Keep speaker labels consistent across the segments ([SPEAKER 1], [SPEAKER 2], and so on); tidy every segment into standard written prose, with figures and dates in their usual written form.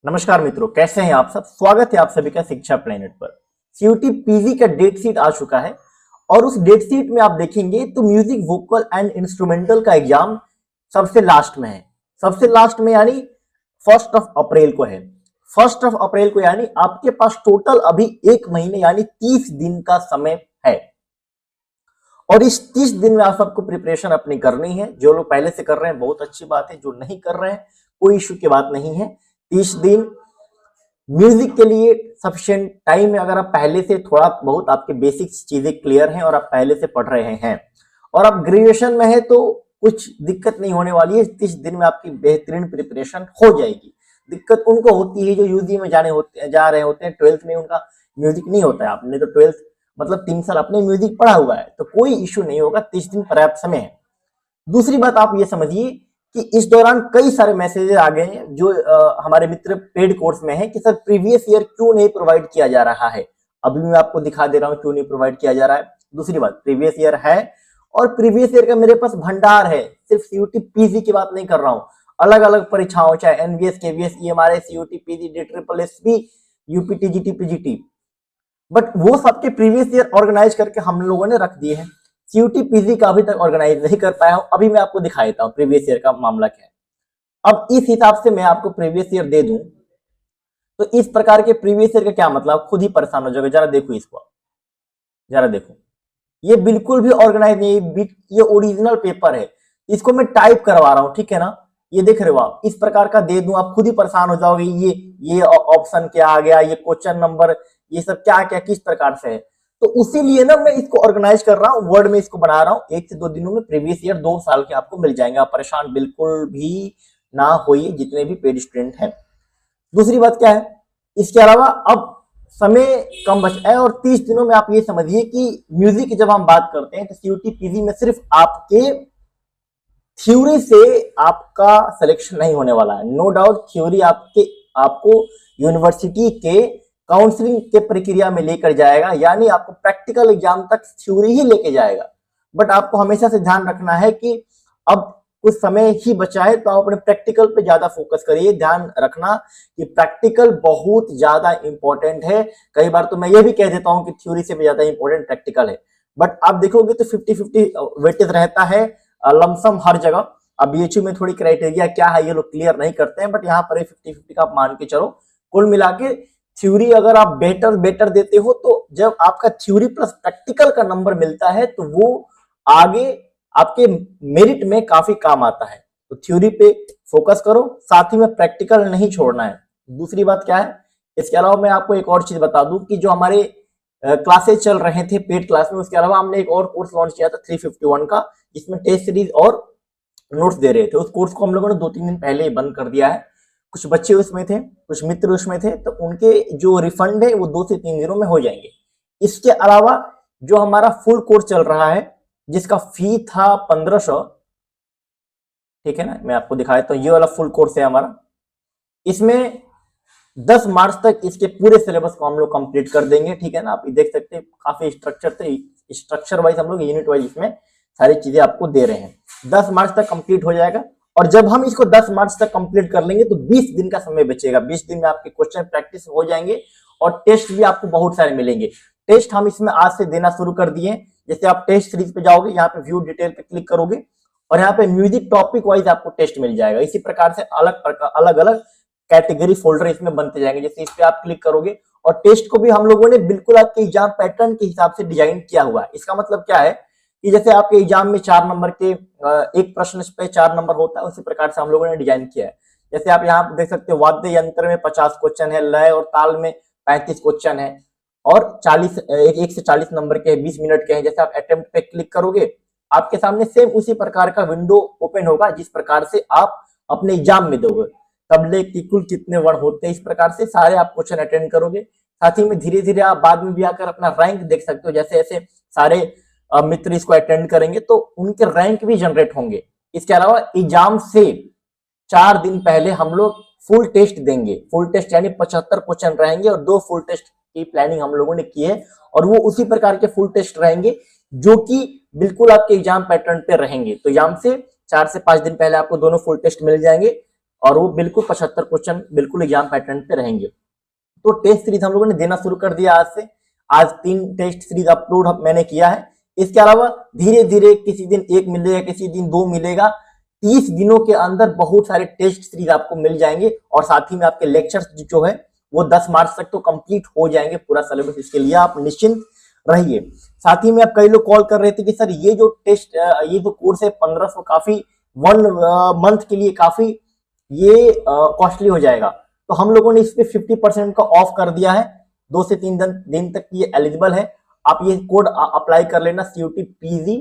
[SPEAKER 1] नमस्कार मित्रों, कैसे हैं आप सब। स्वागत है आप सभी का शिक्षा प्लेनेट पर। सीयूटी पीजी का डेट शीट आ चुका है और उस डेट शीट में आप देखेंगे तो म्यूजिक वोकल एंड इंस्ट्रूमेंटल का एग्जाम सबसे लास्ट में है। सबसे लास्ट में यानी 1 अप्रैल को है। 1 अप्रैल को यानी आपके पास टोटल अभी 1 महीने यानी 30 दिन का समय है और इस 30 दिन में आप सबको प्रिपरेशन अपनी करनी है। जो लोग पहले से कर रहे हैं बहुत अच्छी बात है, जो नहीं कर रहे हैं कोई इश्यू की बात नहीं है। 30 दिन म्यूजिक के लिए सफिशिएंट टाइम है। अगर आप पहले से थोड़ा बहुत आपके बेसिक्स चीजें क्लियर हैं और आप पहले से पढ़ रहे हैं और आप ग्रेजुएशन में है तो कुछ दिक्कत नहीं होने वाली है। 30 दिन में आपकी बेहतरीन प्रिपरेशन हो जाएगी। दिक्कत उनको होती है जो यूजी में जा रहे होते हैं, 12th में उनका म्यूजिक नहीं होता है। आपने तो 12th मतलब 3 साल अपने म्यूजिक पढ़ा हुआ है तो कोई इश्यू नहीं होगा। 30 दिन पर्याप्त समय है। दूसरी बात आप ये समझिए कि इस दौरान कई सारे मैसेजेस आ गए हैं जो हमारे मित्र पेड कोर्स में है कि सर प्रीवियस ईयर क्यों नहीं प्रोवाइड किया जा रहा है। अभी मैं आपको दिखा दे रहा हूं क्यों नहीं प्रोवाइड किया जा रहा है। दूसरी बात, प्रीवियस ईयर है और प्रीवियस ईयर का मेरे पास भंडार है। सिर्फ सीयूटी पीजी की बात नहीं कर रहा हूं, अलग अलग परीक्षाओं चाहे NVS, KVS, EMRS, CUET PG, DSSS, UP, TGT, PGT, but वो सबके प्रीवियस ईयर ऑर्गेनाइज करके हम लोगों ने रख दिए हैं। सीयूटी पीजी का अभी तक ऑर्गेनाइज नहीं कर पाया हूं। अभी मैं आपको दिखा देता हूं प्रीवियस ईयर का मामला क्या है। अब इस हिसाब से मैं आपको प्रीवियस ईयर दे दूं तो इस प्रकार के प्रीवियस ईयर का क्या मतलब, खुद ही परेशान हो जाएगा। जरा देखो इसको, जरा देखो, ये बिल्कुल भी ऑर्गेनाइज नहीं है। ये ओरिजिनल पेपर है, इसको मैं टाइप करवा रहा हूं, ठीक है ना। ये देख रहे हो आप, इस प्रकार का दे दूं आप खुद ही परेशान हो जाओगे। ये ऑप्शन क्या आ गया, ये क्वेश्चन नंबर, ये सब क्या क्या किस प्रकार से है। तो उसीलिए ना मैं इसको ऑर्गेनाइज कर रहा हूँ, वर्ड में इसको बना रहा हूँ। 1 से 2 दिनों में प्रीवियस ईयर 2 साल के आपको मिल जाएंगे। आप परेशान बिल्कुल भी ना होइए जितने भी पेड स्टूडेंट हैं। दूसरी बात क्या है, इसके अलावा अब समय कम बचा है और 30 दिनों में आप ये समझिए कि म्यूजिक की जब हम बात करते हैं तो सीयूटी पीजी में सिर्फ आपके थ्योरी से आपका सिलेक्शन नहीं होने वाला है। नो डाउट थ्योरी आपको यूनिवर्सिटी के काउंसलिंग के प्रक्रिया में लेकर जाएगा, यानी आपको प्रैक्टिकल एग्जाम तक थ्योरी ही लेके जाएगा। बट आपको हमेशा से ध्यान रखना है कि अब कुछ समय ही बचा है तो आप अपने प्रैक्टिकल पे ज्यादा फोकस करिए। ध्यान रखना कि प्रैक्टिकल बहुत ज्यादा इंपॉर्टेंट है। कई बार तो मैं ये भी कह देता हूं कि थ्योरी से भी ज्यादा इंपॉर्टेंट प्रैक्टिकल है, बट आप देखोगे तो 50-50 वेटेज रहता है लमसम हर जगह। अब बीएचयू में थोड़ी क्राइटेरिया क्या है ये लोग क्लियर नहीं करते हैं, बट यहाँ पर 50-50 का आप मान के चलो। कुल मिला के थ्योरी अगर आप बेटर देते हो तो जब आपका थ्योरी प्लस प्रैक्टिकल का नंबर मिलता है तो वो आगे आपके मेरिट में काफी काम आता है। तो थ्योरी पे फोकस करो, साथ ही में प्रैक्टिकल नहीं छोड़ना है। दूसरी बात क्या है, इसके अलावा मैं आपको एक और चीज बता दूं कि जो हमारे क्लासेस चल रहे थे पेड क्लास में, उसके अलावा हमने एक और कोर्स लॉन्च किया था 351 का, जिसमें टेस्ट सीरीज और नोट्स दे रहे थे। उस कोर्स को हम लोगों ने 2-3 दिन पहले ही बंद कर दिया है। कुछ बच्चे उसमें थे, कुछ मित्र उसमें थे, तो उनके जो रिफंड है वो 2 से 3 दिनों में हो जाएंगे। इसके अलावा जो हमारा फुल कोर्स चल रहा है जिसका फी था 1500, ठीक है ना, मैं आपको दिखा देता हूँ। ये वाला फुल कोर्स है हमारा। इसमें 10 मार्च तक इसके पूरे सिलेबस को हम लोग कंप्लीट कर देंगे, ठीक है ना। आप देख सकते हैं काफी स्ट्रक्चर वाइज हम लोग यूनिट वाइज इसमें सारी चीजें आपको दे रहे हैं। 10 मार्च तक कंप्लीट हो जाएगा और जब हम इसको 10 मार्च तक कंप्लीट कर लेंगे तो 20 दिन का समय बचेगा। 20 दिन में आपके क्वेश्चन प्रैक्टिस हो जाएंगे और टेस्ट भी आपको बहुत सारे मिलेंगे। टेस्ट हम इसमें आज से देना शुरू कर दिए। जैसे आप टेस्ट सीरीज पे जाओगे, यहाँ पे व्यू डिटेल पे क्लिक करोगे और यहाँ पे म्यूजिक टॉपिक वाइज आपको टेस्ट मिल जाएगा। इसी प्रकार से अलग अलग कैटेगरी फोल्डर इसमें बनते जाएंगे। जैसे इस पे आप क्लिक करोगे और टेस्ट को भी हम लोगों ने बिल्कुल आपके एग्जाम पैटर्न के हिसाब से डिजाइन किया हुआ है। इसका मतलब क्या है कि जैसे आपके एग्जाम में 4 नंबर के एक प्रश्न पे 4 नंबर होता है, उसी प्रकार से हम लोगों ने डिजाइन किया है। जैसे आप यहाँ पे देख सकते हो वाद्य यंत्र में 50 क्वेश्चन है, लय और ताल में 35 क्वेश्चन है और 1 से 40 नंबर के 20 मिनट के हैं। जैसे आप अटेम्प्ट पे क्लिक करोगे आपके सामने सेम उसी प्रकार का विंडो ओपन होगा जिस प्रकार से आप अपने एग्जाम में दोगे। तबले की कुल कितने वर्ण होते हैं, इस प्रकार से सारे आप क्वेश्चन अटेंड करोगे। साथ ही में धीरे धीरे आप बाद में भी आकर अपना रैंक देख सकते हो। जैसे ऐसे सारे मित्र इसको अटेंड करेंगे तो उनके रैंक भी जनरेट होंगे। इसके अलावा एग्जाम से 4 दिन पहले हम लोग फुल टेस्ट देंगे। फुल टेस्ट यानी 75 क्वेश्चन रहेंगे और 2 फुल टेस्ट की प्लानिंग हम लोगों ने की है और वो उसी प्रकार के फुल टेस्ट रहेंगे जो कि बिल्कुल आपके एग्जाम पैटर्न पे रहेंगे। तो एग्जाम से 4 से 5 दिन पहले आपको दोनों फुल टेस्ट मिल जाएंगे और वो बिल्कुल 75 क्वेश्चन बिल्कुल एग्जाम पैटर्न पे रहेंगे। तो टेस्ट सीरीज हम लोगों ने देना शुरू कर दिया आज से। आज 3 टेस्ट सीरीज अपलोड मैंने किया है। इसके अलावा धीरे धीरे किसी दिन 1 मिलेगा, किसी दिन 2 मिलेगा। 30 दिनों के अंदर बहुत सारे टेस्ट सीरीज आपको मिल जाएंगे और साथ ही में आपके लेक्चर्स जो है वो 10 मार्च तक तो कंप्लीट हो जाएंगे पूरा सिलेबस। इसके लिए आप निश्चिंत रहिए। साथ ही में आप कई लोग कॉल कर रहे थे कि सर ये जो कोर्स है 1500 काफी 1 मंथ के लिए काफी ये कॉस्टली हो जाएगा। तो हम लोगों ने इस पे 50% का ऑफ कर दिया है। 2 से 3 दिन तक ये एलिजिबल है। आप ये कोड अप्लाई कर लेना, CUT PG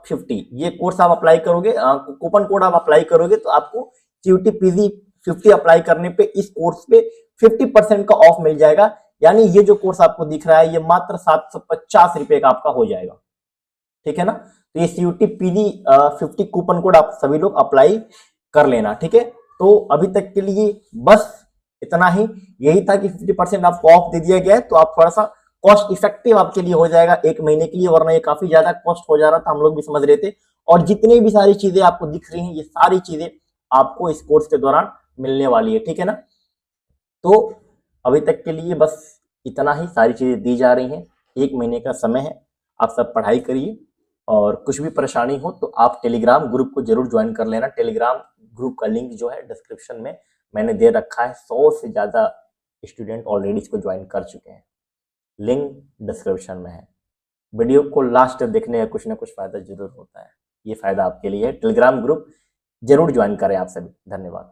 [SPEAKER 1] 50। ये कोर्स आप अप्लाई करोगे, कूपन कोड आप अप्लाई करोगे तो आपको CUT PG 50 अप्लाई करने पे इस कोर्स पे 50% का ऑफ मिल जाएगा। यानी ये जो कोर्स आपको दिख रहा है ये मात्र 750 रुपए का आपका हो जाएगा। ठीक है ना। तो ये CUT PG 50 कूपन कोड आप सभी लोग अप्लाई कर लेना। ठीक है। तो अभी तक के लिए बस इतना ही। यही था कि 50% आपको ऑफ दे दिया गया है तो आप थोड़ा सा कॉस्ट इफेक्टिव आपके लिए हो जाएगा 1 महीने के लिए, वरना ये काफी ज्यादा कॉस्ट हो जा रहा था, हम लोग भी समझ रहे थे। और जितनी भी सारी चीजें आपको दिख रही हैं ये सारी चीजें आपको इस कोर्स के दौरान मिलने वाली है। ठीक है ना। तो अभी तक के लिए बस इतना ही, सारी चीजें दी जा रही हैं। 1 महीने का समय है, आप सब पढ़ाई करिए और कुछ भी परेशानी हो तो आप टेलीग्राम ग्रुप को जरूर ज्वाइन कर लेना। टेलीग्राम ग्रुप का लिंक जो है डिस्क्रिप्शन में मैंने दे रखा है। 100 से ज्यादा स्टूडेंट ऑलरेडी इसको ज्वाइन कर चुके हैं। लिंक डिस्क्रिप्शन में है। वीडियो को लास्ट तक देखने का कुछ ना कुछ फायदा जरूर होता है। ये फायदा आपके लिए है। टेलीग्राम ग्रुप जरूर ज्वाइन करें आप सभी। धन्यवाद।